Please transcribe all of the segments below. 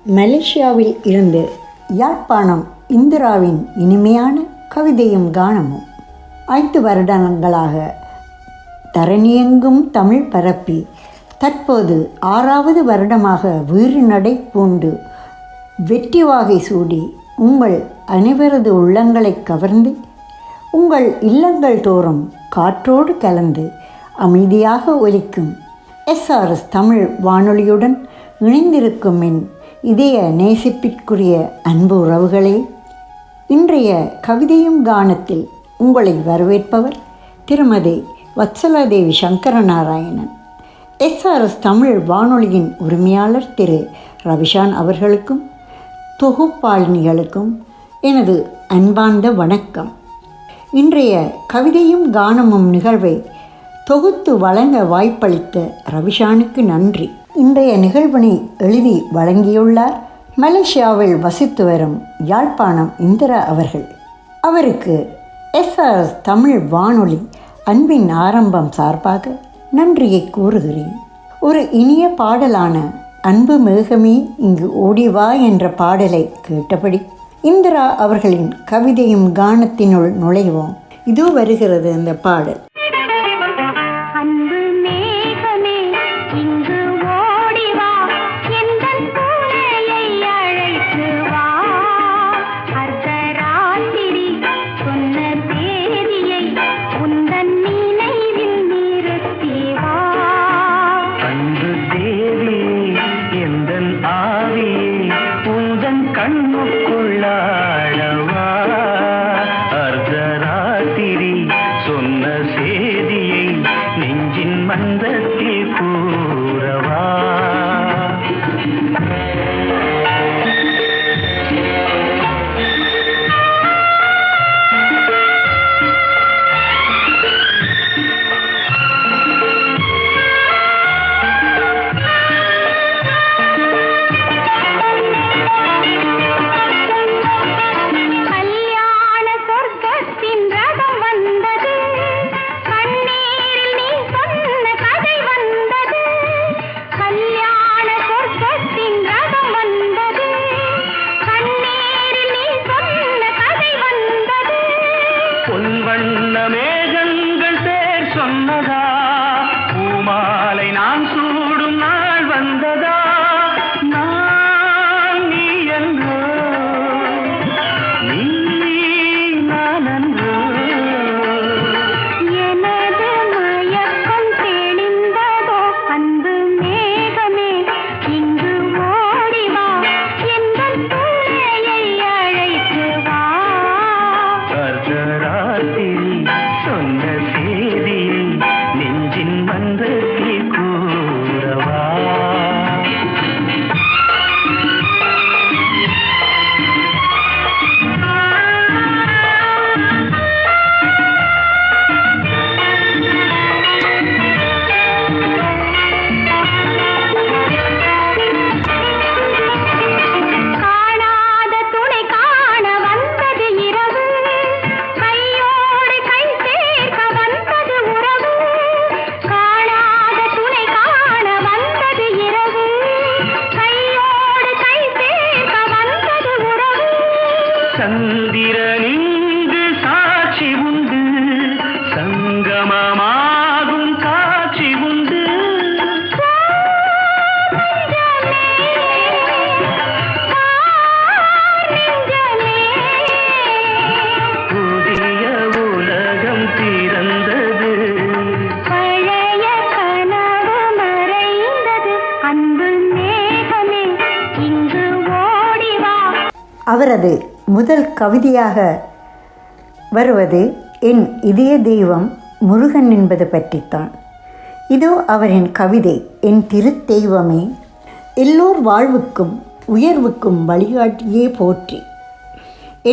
மலேசியாவில் இருந்து யாழ்ப்பாணம் இந்திராவின் இனிமையான கவிதையும் கானமும் 5 வருடங்களாக தரணியெங்கும் தமிழ் பரப்பி தற்போது 6வது வருடமாக வீறு நடை பூண்டு வெற்றி வாகை சூடி உங்கள் அனைவரது உள்ளங்களை கவர்ந்து உங்கள் இல்லங்கள் தோறும் காற்றோடு கலந்து அமைதியாக ஒலிக்கும் SRS தமிழ் வானொலியுடன் இணைந்திருக்கும் என் இதய நேசிப்பிற்குரிய அன்பு உறவுகளே, இன்றைய கவிதையும் கானத்தில் உங்களை வரவேற்பவர் திருமதி வத்சலாதேவி சங்கரநாராயணன். SRS தமிழ் வானொலியின் உரிமையாளர் திரு ரவிஷான் அவர்களுக்கும் தொகுப்பாளினிகளுக்கும் எனது அன்பார்ந்த வணக்கம். இன்றைய கவிதையும் கானமும் நிகழ்வை தொகுத்து வழங்க வாய்ப்பளித்த ரவிஷானுக்கு நன்றி. இன்றைய நிகழ்வினை எழுதி வழங்கியுள்ளார் மலேசியாவில் வசித்து வரும் யாழ்ப்பாணம் இந்திரா அவர்கள். அவருக்கு SRS தமிழ் வானொலி அன்பின் ஆரம்பம் சார்பாக நன்றியை கூறுகிறேன். ஒரு இனிய பாடலான அன்பு மேகமே இங்கு ஓடிவா என்ற பாடலை கேட்டபடி இந்திரா அவர்களின் கவிதையும் கானத்தினுள் நுழைவோம். இதோ வருகிறது அந்த பாடல். அவரது முதல் கவிதையாக வருவது என் இதய தெய்வம் முருகன் என்பது பற்றித்தான். இதோ அவரின் கவிதை. என் திருத்தெய்வமே, எல்லோர் வாழ்வுக்கும் உயர்வுக்கும் வழிகாட்டியே போற்றி.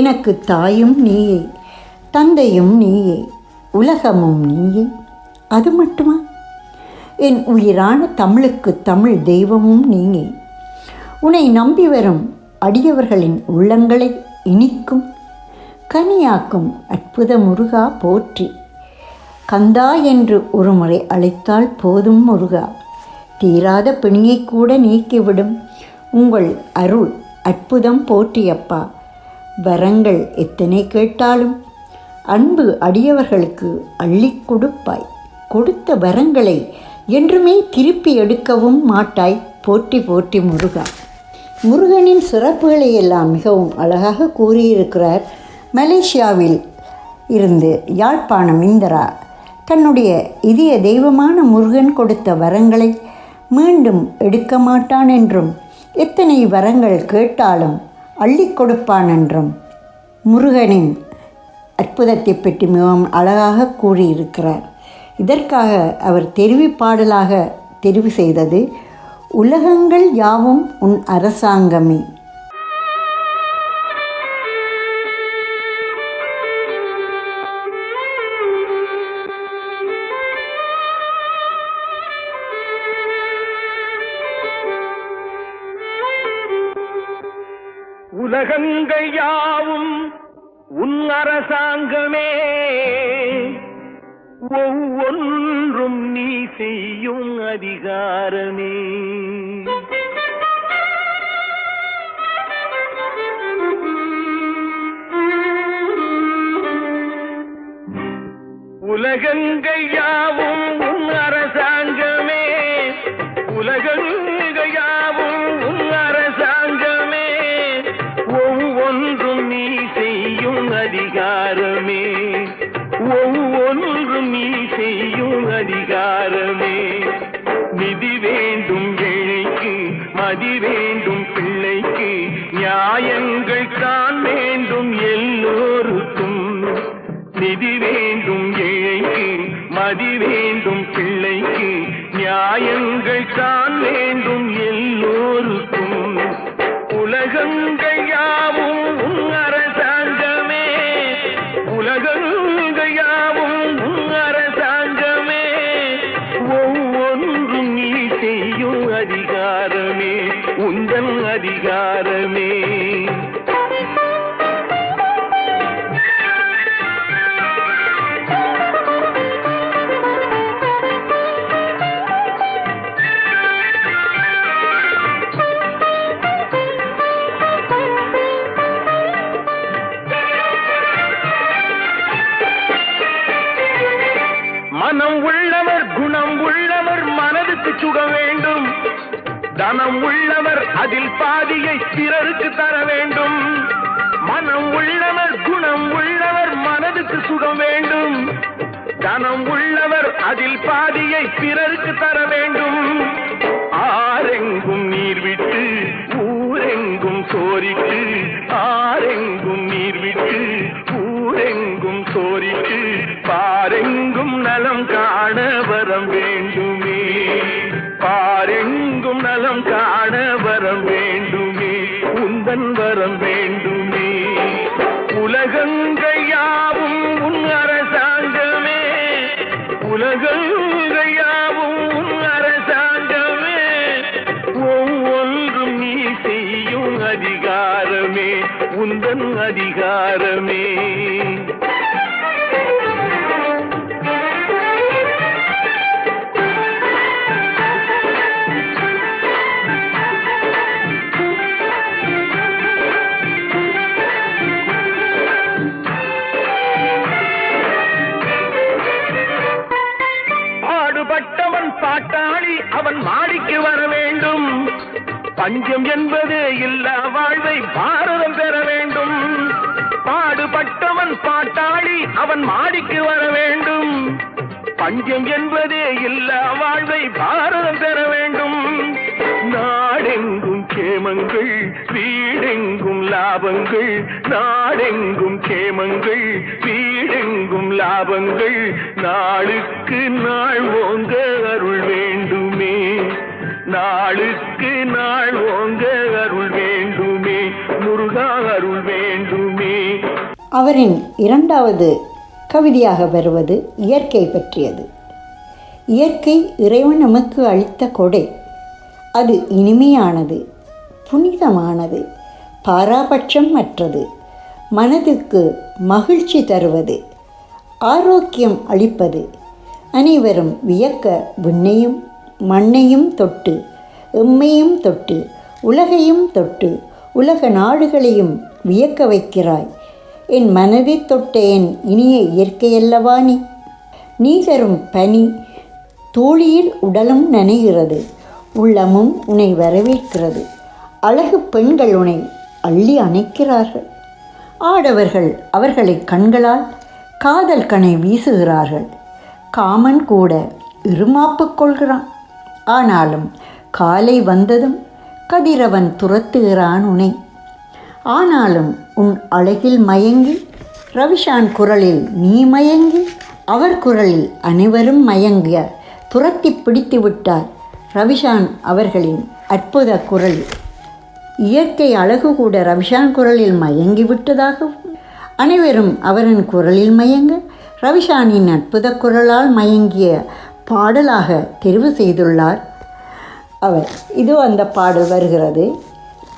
எனக்கு தாயும் நீயே, தந்தையும் நீயே, உலகமும் நீயே. அது மட்டுமா, என் உயிரான தமிழுக்கு தமிழ் தெய்வமும் நீயே. உன்னை நம்பி வரும் அடியவர்களின் உள்ளங்களை இனிக்கும் கனியாக்கும் அற்புத முருகா போற்றி. கந்தா என்று ஒரு முறை அழைத்தால் போதும் முருகா, தீராத பிணியை கூட நீக்கிவிடும் உங்கள் அருள் அற்புதம் போற்றியப்பா. வரங்கள் எத்தனை கேட்டாலும் அன்பு அடியவர்களுக்கு அள்ளிக் கொடுப்பாய். கொடுத்த வரங்களை என்றுமே திருப்பி எடுக்கவும் மாட்டாய். போற்றி போற்றி முருகா. முருகனின் சிறப்புகளை எல்லாம் மிகவும் அழகாக கூறியிருக்கிறார். மலேசியாவில் இருந்து யாழ்ப்பாணம் இந்திரா தன்னுடைய இதய தெய்வமான முருகன் கொடுத்த வரங்களை மீண்டும் எடுக்க மாட்டான் என்றும், எத்தனை வரங்கள் கேட்டாலும் அள்ளி கொடுப்பான் என்றும் முருகனின் அற்புதத்தை பற்றி மிகவும் அழகாக கூறியிருக்கிறார். இதற்காக அவர் தெரிவிப்பாடலாக தெரிவு செய்தது உலகங்கள் யாவும் உன் அரசாங்கமே. உலகங்கள் யாவும் உன் அரசாங்கமே, ஒவ்வொன்றும் நீ செய்யும் அதிகாரமே. உலகங்கள் யாவும் உன் அரசாங்கமே, உலகங்கள் யாவும் உன் அரசாங்கமே, ஒவ்வொன்றும் நீ செய்யும் அதிகாரமே, ஒவ்வொன்றும் நீ செய்யும் அதிகாரமே. நிதி வேண்டும் ஏழைக்கு, மதி வேண்டும் பிள்ளைக்கு, நியாயங்கள் தான் வேண்டும் எல்லோருக்கும். நிதி வேண்டும் ஏழைக்கு, மதி வேண்டும் பிள்ளைக்கு, நியாயங்கள் தான் வேண்டும் எல்லோருக்கும். உலகங்கள் யாவும் உன் அரசாங்கமே, உலகங்கள் யாவும் உன் அரசாங்கமே, ஒவ்வொன்றும் நீ செய்யும் அதிகாரமே, உந்தன் அதிகாரமே. மனம் உள்ளவர் குணம் உள்ளவர் மனதுக்கு சுகம் வேண்டும். தனம் உள்ளவர் அதில் பாதியை பிறருக்கு தர வேண்டும். மனம் உள்ளவர் குணம் உள்ளவர் மனதுக்கு சுகம் வேண்டும். தனம் உள்ளவர் அதில் பாதியை பிறருக்கு தர வேண்டும். ஆரெங்கும் நீர் விட்டு ஊரெங்கும் சோரிட்டு, ஆரெங்கும் நீர் விட்டு ஊரெங்கும் சோரிட்டு, பாரெங்கும் நலம் காண வரம் வேண்டுமே, பாரெங்கும் நலம் காண வரம் வேண்டுமே, உந்தன் வரம் வேண்டுமே. உலகங்கள் யாவும் உன் அரசாங்கமே, உலகங்கள் யாவும் உன் அரசாங்கமே, ஒவ்வொன்றும் நீ செய்யும் அதிகாரமே, உந்தன் அதிகாரமே. பாடுபட்டவன் பாட்டாளி அவன் மாடிக்கு வர வேண்டும். பஞ்சம் என்பது இல்லா வாழ்வை பாரதம் பெற வேண்டும். பாடுபட்டவன் பாட்டாளி அவன் மாடிக்கு வர வேண்டும். பஞ்சம் என்பதே இல்லா வாழ்வை பாரதம் பெற வேண்டும். நாடெங்கும் கேமங்கள், வீடெங்கும் லாபங்கள், நாடெங்கும் கேமங்கள், வீடெங்கும் லாபங்கள், நாளுக்கு நாள் ஓங்க அருள் வேண்டுமே, நாளுக்கு நாள் ஓங்க அருள் வேண்டுமே, முருகா அருள் வேண்டுமே. அவரின் இரண்டாவது கவிதையாக வருவது இயற்கை பற்றியது. இயற்கை இறைவன் நமக்கு அளித்த கொடை. அது இனிமையானது, புனிதமானது, பாராபட்சம் அற்றது, மனதுக்கு மகிழ்ச்சி தருவது, ஆரோக்கியம் அளிப்பது, அனைவரும் வியக்க விண்ணையும் மண்ணையும் தொட்டு எம்மையும் தொட்டு உலகையும் தொட்டு உலக நாடுகளையும் வியக்க வைக்கிறாய். என் மனதை தொட்ட என் இனிய இயற்கையல்லவா நீ. நீ தரும் பனி தூளியில் உடலும் நனைகிறது, உள்ளமும் உன்னை வரவேற்கிறது. அழகு பெண்கள் உன்னை அள்ளி அணைக்கிறார்கள். ஆடவர்கள் அவர்களை கண்களால் காதல் கணை வீசுகிறார்கள். காமன் கூட இருமாப்பு கொள்கிறான். ஆனாலும் காலை வந்ததும் கதிரவன் துரத்துகிறான் உன்னை. ஆனாலும் உன் அழகில் மயங்கி ரவிஷான் குரலில் நீ மயங்கி அவர் குரலில் அனைவரும் மயங்கிய துரத்தி பிடித்து விட்டார் ரவிஷான் அவர்களின் அற்புத குரல். இயற்கை அழகு கூட ரவிஷான் குரலில் மயங்கி விட்டதாகவும் அனைவரும் அவரின் குரலில் மயங்க ரவிஷானின் அற்புத குரலால் மயங்கிய பாடலாக தெரிவு செய்துள்ளார் அவர். இதோ அந்த பாடல் வருகிறது.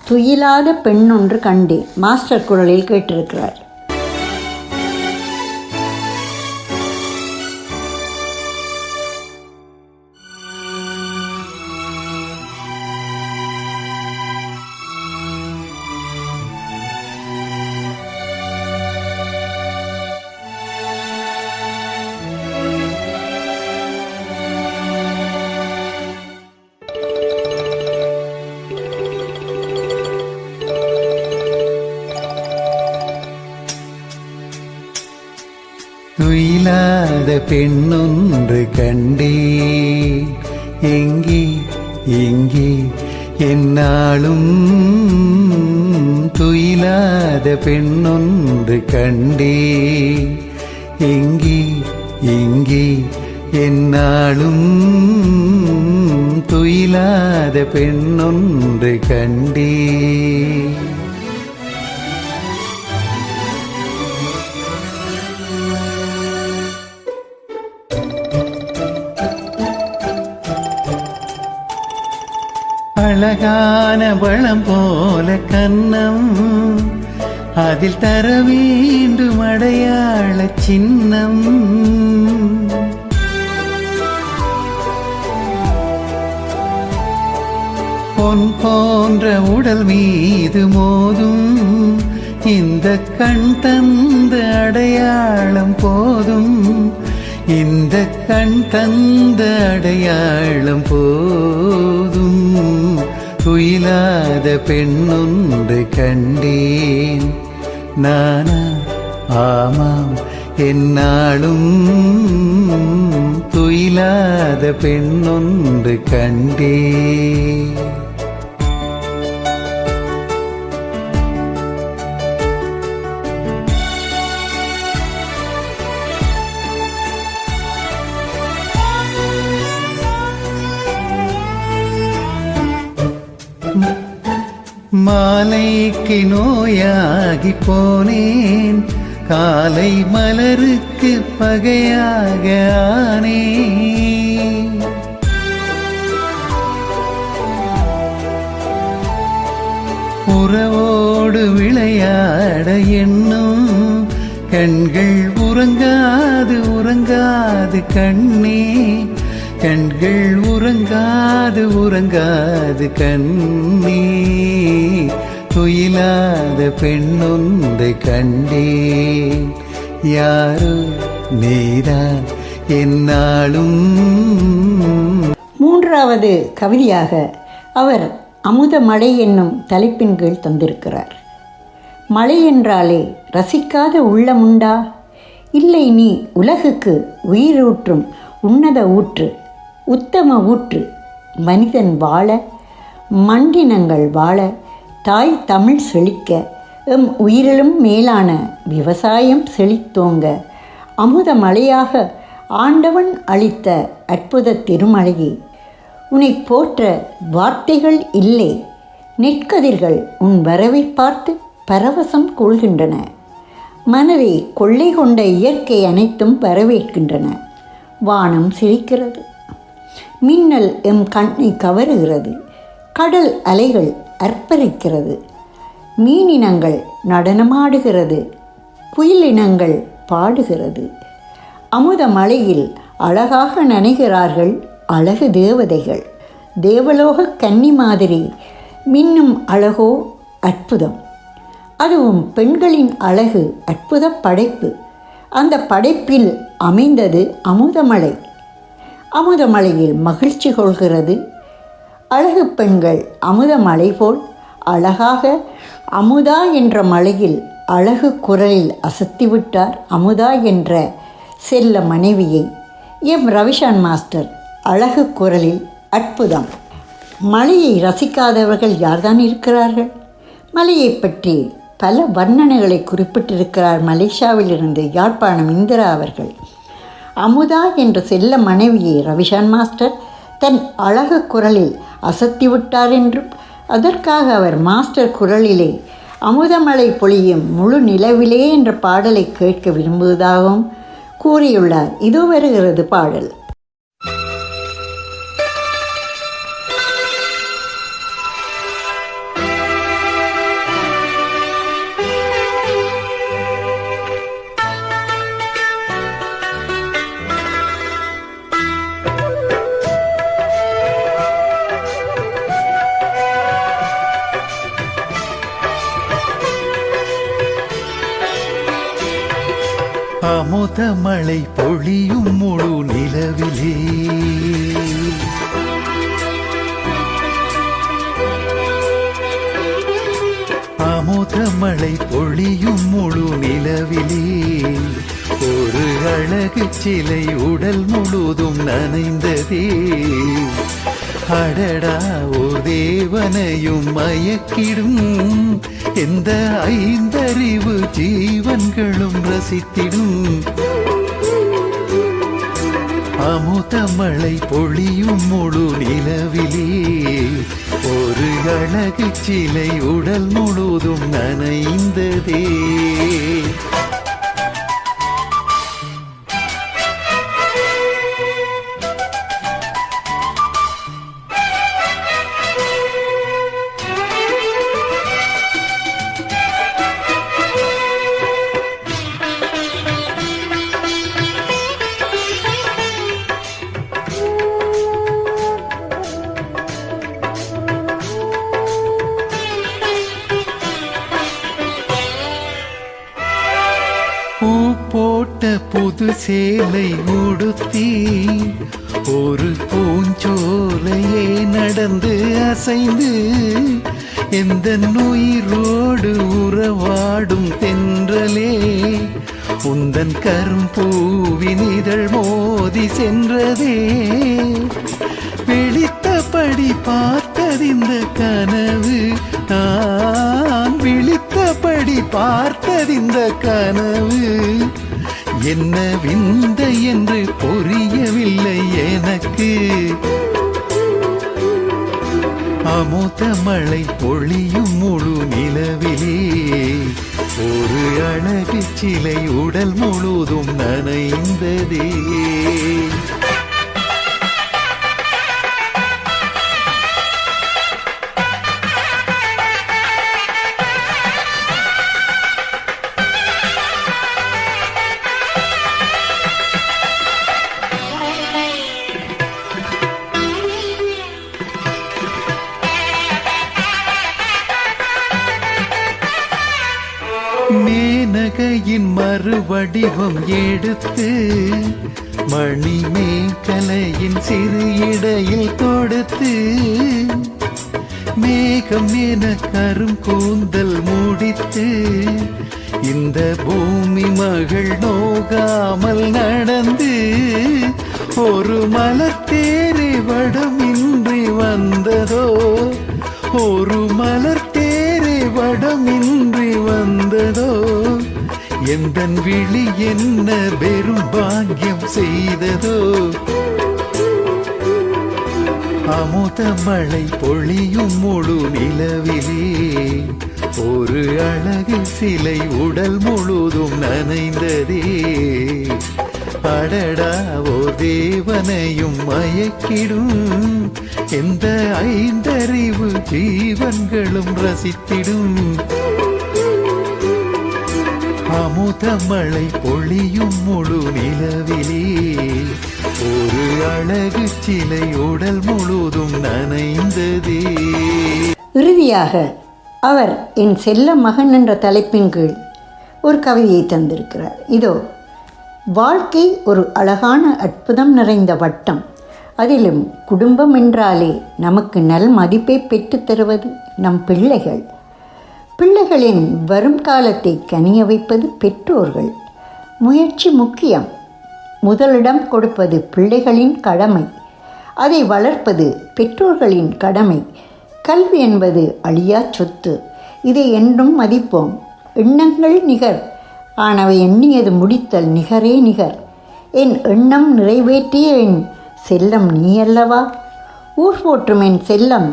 துயிலாத பெண்ணொன்று கண்டே மாஸ்டர் குரலில் கேட்டிருக்கிறார். துயிலாத பெண்ணொன்று கண்டே, எங்கே எங்கே என்னாலும் துயிலாத பெண்ணொன்று கண்டே, எங்கே எங்கே என்னாலும் துயிலாத பெண்ணொன்று கண்டே. அழகான பழம் போல கன்னம், அதில் தர வேண்டும் அடையாள சின்னம். பொன் போன்ற உடல் மீது மோதும் இந்த கண் தந்த அடையாளம் போதும், இந்த கண் தந்த அடையாளம் போதும். துயிலாத பெண்ணொன்று கண்டேன் நானா, ஆமாம் என்னாலும் துயிலாத பெண்ணொன்று கண்டேன். மாலைக்கு நோயாகி போனேன், காலை மலருக்கு பகையாக ஆனேன். உறவோடு விளையாட எண்ணும் கண்கள் உறங்காது உறங்காது கண்ணே, கண்கள் உறங்காது உறங்காது கண்ணே. துயிலாத பெண்ணொன்றை கண்டேன், யாரோ நீதான் என்னாலும். மூன்றாவது கவிதையாக அவர் அமுத மழை என்னும் தலைப்பின் கீழ் தந்திருக்கிறார். மழை என்றாலே ரசிக்காத உள்ளமுண்டா? இல்லை, நீ உலகுக்கு உயிரூற்றும் உன்னத ஊற்று, உத்தம ஊற்று. மனிதன் வாழ, மண்டினங்கள் வாழ, தாய் தமிழ் செழிக்க, எம் உயிரிலும் மேலான விவசாயம் செழித்தோங்க, அமுத மழையாக ஆண்டவன் அளித்த அற்புத திருமழையே, உன்னை போற்ற வார்த்தைகள் இல்லை. நெற்கதிர்கள் உன் வரவை பார்த்து பரவசம் கொள்கின்றன. மனதை கொள்ளை கொண்ட இயற்கை அனைத்தும் வரவேற்கின்றன. வானம் சிரிக்கிறது, மின்னல் எம் கண்ணை கவருகிறது, கடல் அலைகள் அர்ப்பரிக்கிறது, மீனினங்கள் நடனமாடுகிறது, குயிலினங்கள் பாடுகிறது. அமுத மழையில் அழகாக நனைகிறார்கள் அழகு தேவதைகள். தேவலோக கன்னி மாதிரி மின்னும் அழகோ அற்புதம். அதுவும் பெண்களின் அழகு அற்புத படைப்பு. அந்த படைப்பில் அமைந்தது அமுதமழை. அமுதமழையில் மகிழ்ச்சி கொள்கிறது அழகு பெண்கள். அமுதமழை போல் அழகாக அமுதா என்ற மழையில் அழகு குரலில் அசத்திவிட்டார் அமுதா என்ற செல்ல மனைவியை ரவிசான் மாஸ்டர். அழகு குரலில் அற்புதம். மழையை ரசிக்காதவர்கள் யார்தான் இருக்கிறார்கள்? மழையை பற்றி பல வர்ணனைகளை குறிப்பிட்டிருக்கிறார் மலேசியாவிலிருந்து யாழ்ப்பாணம் இந்திரா அவர்கள். அமுதா என்ற செல்ல மனைவியை ரவிசான் மாஸ்டர் தன் அழகு குரலில் அசத்திவிட்டார் என்றும், அதற்காக அவர் மாஸ்டர் குரலிலே அமுதமழை பொழியும் முழு நிலவிலே என்ற பாடலை கேட்க விரும்புவதாகவும் கூறியுள்ளார். இதோ வருகிறது பாடல். அமுதமழை பொழியும் முழு நிலவிலே அமுதமழை பொழியும் முழு நிலவிலே ஒரு அழகு சிலை உடல் முழுதும் நனைந்ததே. அடடா ஓர் தேவனையும் மயக்கிடும் எந்த ஐந்தறிவு ஜீவன்களும் ரசித்திடும். அமுதமழை பொழியும் முழு நிலவிலே ஒரு அழகு சிலை உடல் முழுதும் நனைந்ததே. போட்ட புது சேலை உடுத்தி ஒரு பூஞ்சோலையே நடந்து அசைந்து எந்த உயிரோடு உறவாடும் தென்றலே உந்தன் கரும்பூவின் இதழ் மோதி சென்றதே. விழித்தபடி பார்த்ததிந்த கனவு, நான் விழித்தபடி பார்த்ததிந்த கனவு என்ன விந்தை என்று புரியவில்லை எனக்கு. அமுதமழை பொழியும் முழு நிலவிலே ஒரு அழகு சிலை உடல் முழுதும் நனைந்ததே. மேனகையின் மறுவடிவம் எடுத்து மணிமேகலையின் சிறு இடையில் கொடுத்து மேகம் என கரும் கூந்தல் முடித்து இந்த பூமி மகள் நோகாமல் நடந்து ஒரு மலர்த்தேரை வடமின்றி வந்ததோ, ஒரு மலர்த்தேரை வடமின்றி வந்ததோ, எந்தன் விழி என்ன பெரும் பாக்கியம் செய்ததோ. அமுதமழை பொழியும் முழு நிலவிலே ஒரு அழகு சிலை உடல் முழுதும் நனைந்ததே. அடடா ஓர் தேவனையும் மயக்கிடும் எந்த ஐந்தறிவு ஜீவன்களும் ரசித்திடும். அமுதமழை பொழியும் முழு நிலவிலே ஒரு அழகு சிலை உடல் முழுதும் நனைந்ததே. இறுதியாக அவர் என் செல்ல மகன் என்ற தலைப்பின் கீழ் ஒரு கவிதையை தந்திருக்கிறார். இதோ: வாழ்க்கை ஒரு அழகான அற்புதம் நிறைந்த வட்டம். அதிலும் குடும்பம் என்றாலே நமக்கு நல் மதிப்பை பெற்றுத் தருவது நம் பிள்ளைகள். பிள்ளைகளின் வரும் காலத்தை கனிய வைப்பது பெற்றோர்கள். முயற்சி முக்கியம். முதலிடம் கொடுப்பது பிள்ளைகளின் கடமை. அதை வளர்ப்பது பெற்றோர்களின் கடமை. கல்வி என்பது அழியா சொத்து. இதை என்றும் மதிப்போம். எண்ணங்கள் நிகர், ஆனவை எண்ணியது முடித்தல் நிகரே நிகர். என் எண்ணம் நிறைவேற்றிய என் செல்லம் நீ அல்லவா? ஊர் போற்றும் என் செல்லம்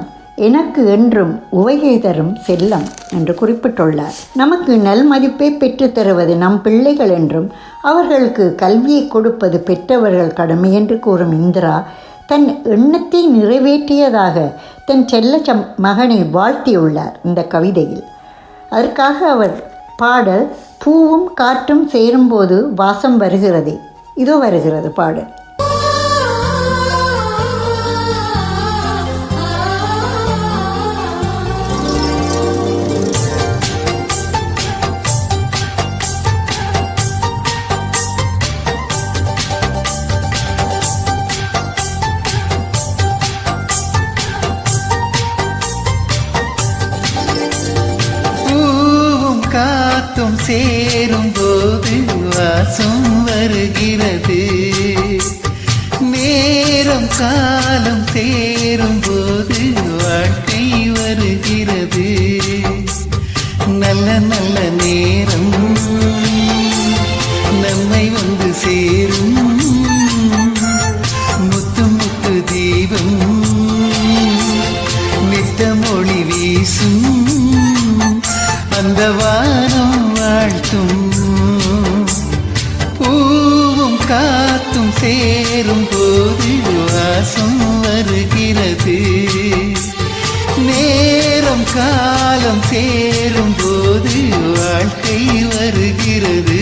எனக்கு என்றும் உவகை தரும் செல்லம் என்று குறிப்பிட்டுள்ளார். நமக்கு நல் மதிப்பை பெற்றுத்தருவது நம் பிள்ளைகள் என்றும் அவர்களுக்கு கல்வியை கொடுப்பது பெற்றவர்கள் கடமை என்று கூறும் இந்திரா தன் எண்ணத்தை நிறைவேற்றியதாக தன் செல்ல மகனை வாழ்த்தியுள்ளார் இந்த கவிதையில். அதற்காக அவர் பாடல் பூவும் காற்றும் சேரும்போது வாசம் வருகிறதே. இதோ வருகிறது பாடல். சேரும் போது வாசம் வருகிறது. நேரம் காலம் சேரும் போது வாழ்க்கை வருகிறது. நல்ல நல்ல நேரம் நம்மை வந்து சேரும். முத்து முத்து தீபம் நித்தமொழி வீசும். அந்த வானம் வாழ்த்தும். பூவும் காத்தும் சேரும் போது வாசம் வருகிறது. நேரம் காலம் சேரும் போது வாழ்க்கை வருகிறது.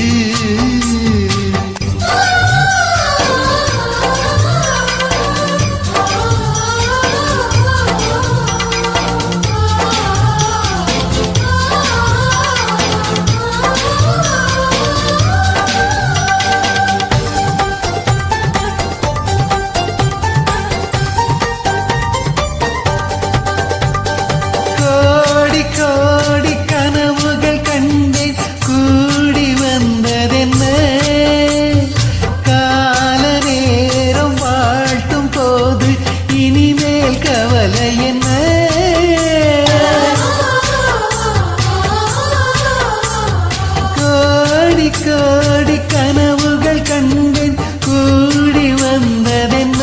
கோடி கனவுகள் கண்டேன் கூடி வந்ததென்ன.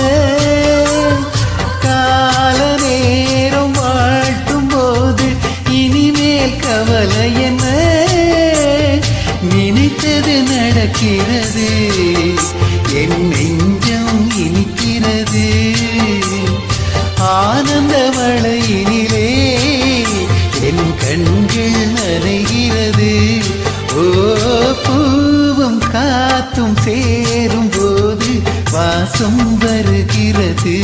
கால நேரம் வாழ்த்தும் போது இனிமேல் கவலை என்ன. நினைத்தது நடக்கிறது, என் நெஞ்சம் இனிக்கிறது. ஆனந்த மழையினிலே என் கண்கள் நனைகிறது. ஓ பூவும் காத்தும் சேரும் போது வாசம் வருகிறது.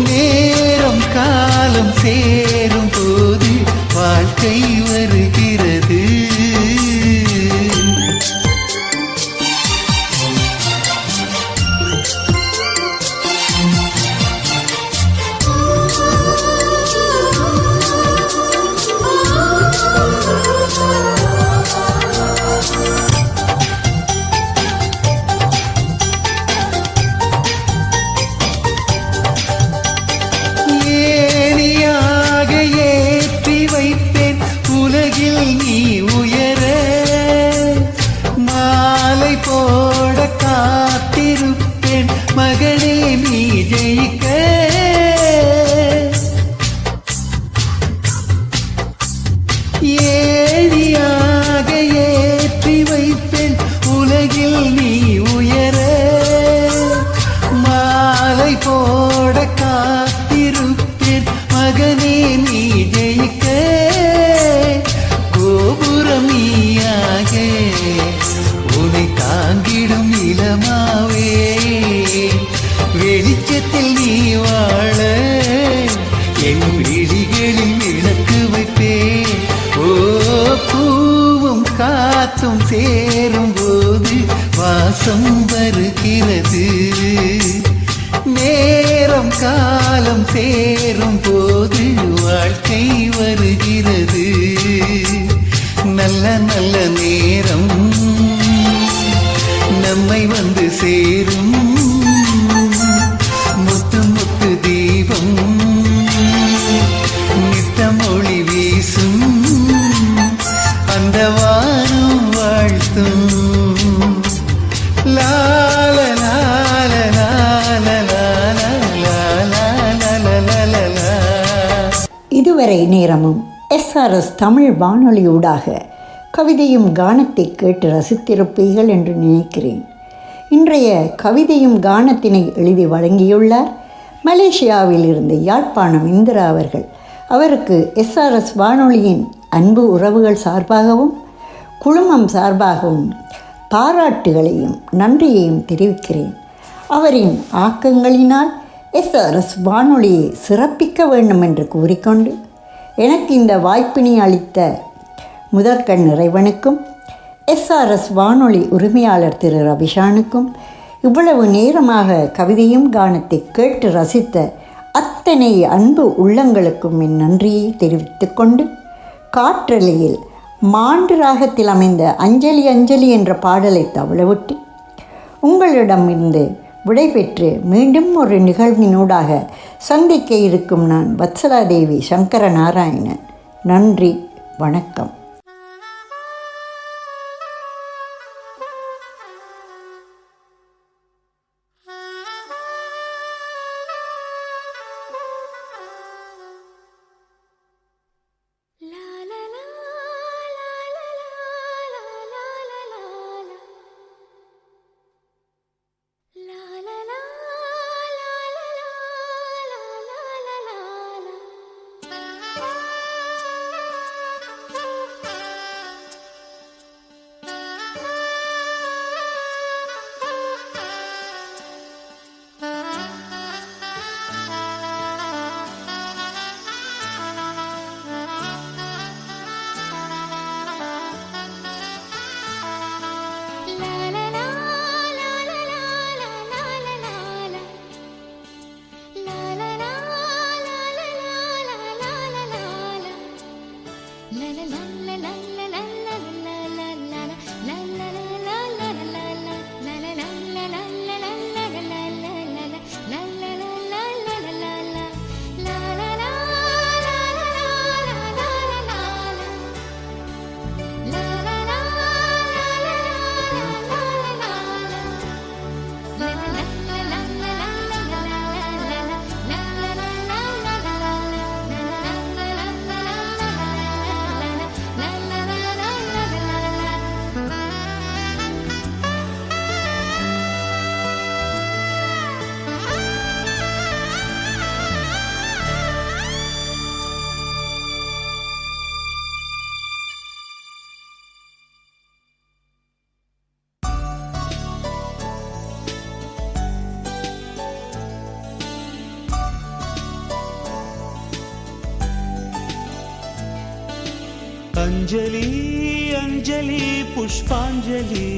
நேரம் காலம் சேரும் போது வாழ்க்கை வருகிறது. மகனே நீ ஜெயிக்க ஏணியாக ஏற்றி வைப்பேன் உலகில் நீ உயர. மாலை போட காத்திருப்பேன் மகனே நீ ஜெயிக்க. கோபுரம் நீயாக உன்னை தாங்கிடும் இளமாவே. வெளிச்சத்தில் நீ வாழ என் விழிகள் காத்தும் சேரும் போது வாசம் வருகிறது. நேரம் காலம் சேரும் போது வாழ்க்கை வருகிறது. நல்ல நல்ல நேரம் நம்மை வந்து சேரும். முத்து முத்து தீபம் நித்தம் ஒளி வீசும். அந்த வானம் வாழ்த்தும். லால லால லால லால லால லால லா. இதுவரை நேரமும் எஸ்ஆர்எஸ் தமிழ் வானொலியூடாக கவிதையும் கானத்தை கேட்டு ரசித்திருப்பீர்கள் என்று நினைக்கிறேன். இன்றைய கவிதையும் கானத்தினை எழுதி வழங்கியுள்ளார் மலேசியாவில் இருந்து யாழ்ப்பாணம் இந்திரா அவர்கள். அவருக்கு எஸ்ஆர்எஸ் வானொலியின் அன்பு உறவுகள் சார்பாகவும் குழுமம் சார்பாகவும் பாராட்டுகளையும் நன்றியையும் தெரிவிக்கிறேன். அவரின் ஆக்கங்களினால் எஸ்ஆர்எஸ் வானொலியை சிறப்பிக்க வேண்டும் என்று கூறிக்கொண்டு எனக்கு இந்த வாய்ப்பினை அளித்த முதற்கண் இறைவனுக்கும் எஸ்ஆர்எஸ் வானொலி உரிமையாளர் திரு ரவிஷானுக்கும் இவ்வளவு நேரமாக கவிதையும் கானத்தை கேட்டு ரசித்த அத்தனை அன்பு உள்ளங்களுக்கும் என் நன்றியை தெரிவித்துக் கொண்டு காற்றலையில் மாண்டு ராகத்தில் அமைந்த அஞ்சலி அஞ்சலி என்ற பாடலை தவளவிட்டு உங்களிடமிருந்து விடைபெற்று மீண்டும் ஒரு நிகழ்வினூடாக சந்திக்க இருக்கும் நான் வத்சலாதேவி சங்கர நாராயணன். நன்றி, வணக்கம். अंजलि अंजलि पुष्पांजलि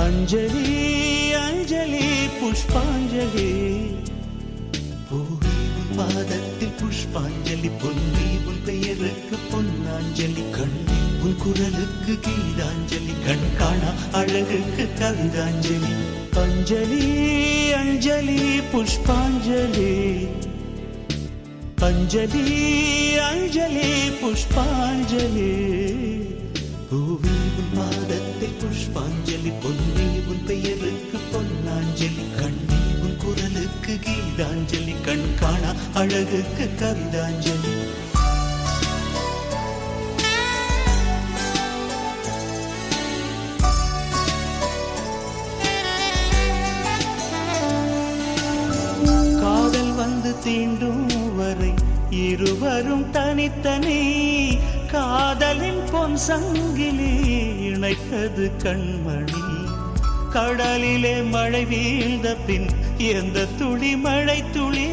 अंजलि अंजलि पुष्पांजलि பூவே உன் பாதத்தில் புஷ்பாஞ்சலி பொன்னி உன் பெயருக்கு பொன்னாஞ்சலி கண்ணி உன் குரலுக்கு கீதாஞ்சலி கண் காணா அழகுக்கு கவிதாஞ்சலி अंजलि अंजलि पुष्पांजलि अंजलि अंजलि पुष्पांजलि பூவே உன் பாதத்தில் புஷ்பாஞ்சலி பொன்னி உன் பெயருக்கு பொன்னாஞ்சலி கண்ணி உன் குரலுக்கு கீதாஞ்சலி கண் காணா அழகுக்கு கவிதாஞ்சலி காதல் வந்து தீண்டும் வரை இருவரும் தனித்தனி காதலின் பொன் சங்கிலி இணைத்தது கண்மணி கடலிலே மழை வீழ்ந்த பின் எந்த துளி மழை துளி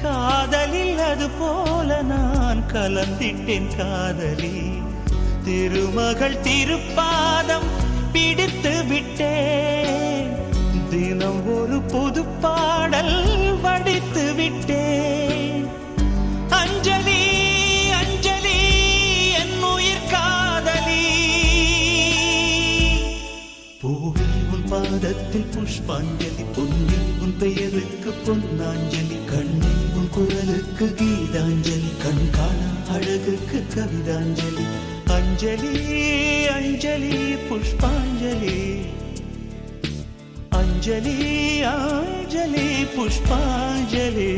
காதலில் அது போல நான் கலந்திட்டேன் காதலி திருமகள் திருப்பாதம் பிடித்து விட்டேன், தினம் ஒரு புது பாடல் வடித்து விட்டேன். அஞ்சலி அஞ்சலி என் உயிர் காதலி, பூவில் உன் பாதத்தில் புஷ்பாஞ்சலி, பொன்னில் உன் பெயருக்கு பொன்னாஞ்சலி, கண்ணில் உன் குரலுக்கு கீதாஞ்சலி, கண் காணா அழகுக்கு கவிதாஞ்சலி. அஞ்சலி அஞ்சலி புஷ்பாஞ்சலி, அஞ்சலி அஞ்சலி புஷ்பாஞ்சலி,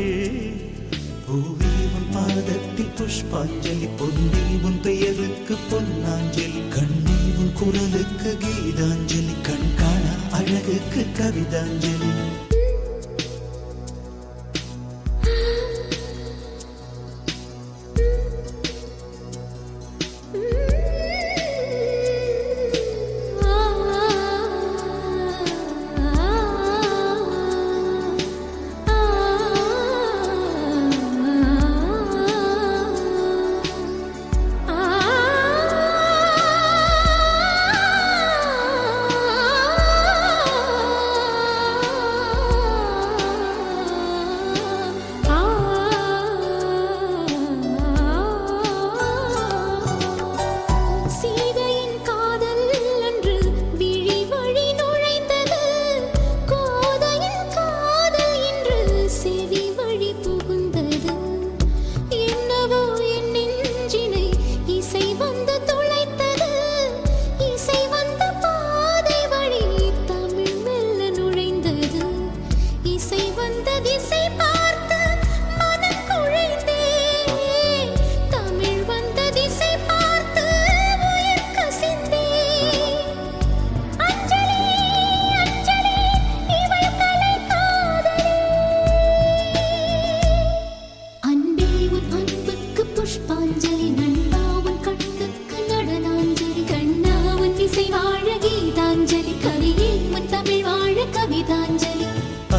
பூவில் உன் பாதத்தில் புஷ்பாஞ்சலி, பொன்னில் உன் பெயருக்கு பொன்னாஞ்சலி, கண்ணில் உன் குரலுக்கு கீதாஞ்சலி, கண் காணா அழகுக்கு கவிதாஞ்சலி.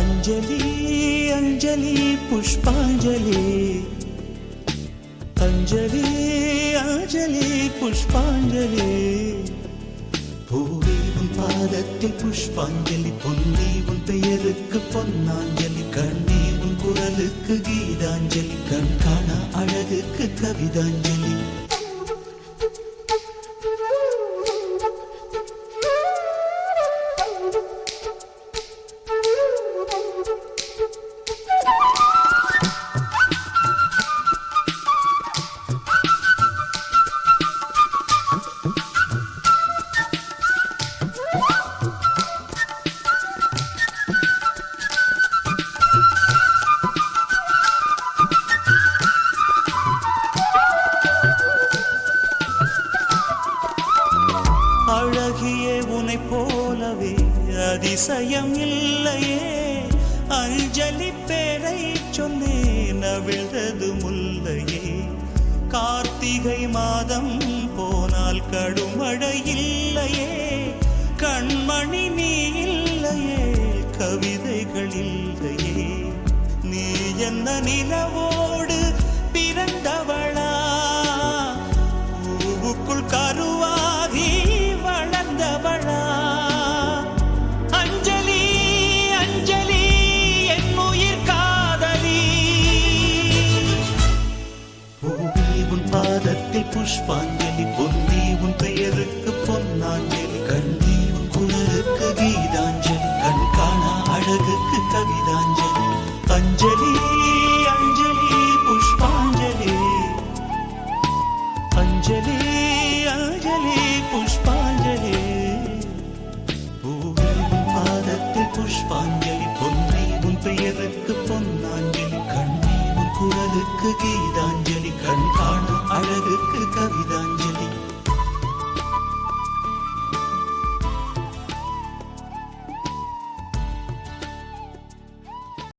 அஞ்சலி அஞ்சலி புஷ்பாஞ்சலி, அஞ்சலி அஞ்சலி புஷ்பாஞ்சலி, பூவில் உன் பாதத்தில் புஷ்பாஞ்சலி, பொன்னி உன் பெயருக்கு பொன்னாஞ்சலி, கண்ணி உன் குரலுக்கு கீதாஞ்சலி, கண் காணா அழகுக்கு கவிதாஞ்சலி. அழகியே உனை போலவே அதிசயம் இல்லையே, அஞ்சலி பேரை சொன்னேன் அவிழ்ந்தது முல்லையே, கார்த்திகை மாதம் போனால் கடுமழை இல்லையே, கண்மணி நீ இல்லையே கவிதைகள் இல்லையே, நீ என்ன நிலவோடு பிறந்தவளா, பூவுக்குள் கருவாகி வளர்ந்தவளா. அஞ்சலி அஞ்சலி என் உயிர் காதலி, பூவில் உன் பாதத்தில் புஷ்பாஞ்சலி, பொன்னி உன் பெயருக்கு பொன்னாஞ்சலி, கண்ணி உன் குரலுக்கு கீதாஞ்சலி, கண் காணா அழகுக்கு கவிதாஞ்சலி. அஞ்சலி அஞ்சலி புஷ்பாஞ்சலி, அஞ்சலி அஞ்சலி புஷ்பாஞ்சலி, பூவில் உன் பாதத்தில் புஷ்பாஞ்சலி, பொன்னி உன் பெயருக்கு பொன்னாஞ்சலி, கண்ணி உன் குரலுக்கு கீதாஞ்சலி, கண் காணா அழகுக்கு கவிதாஞ்சலி.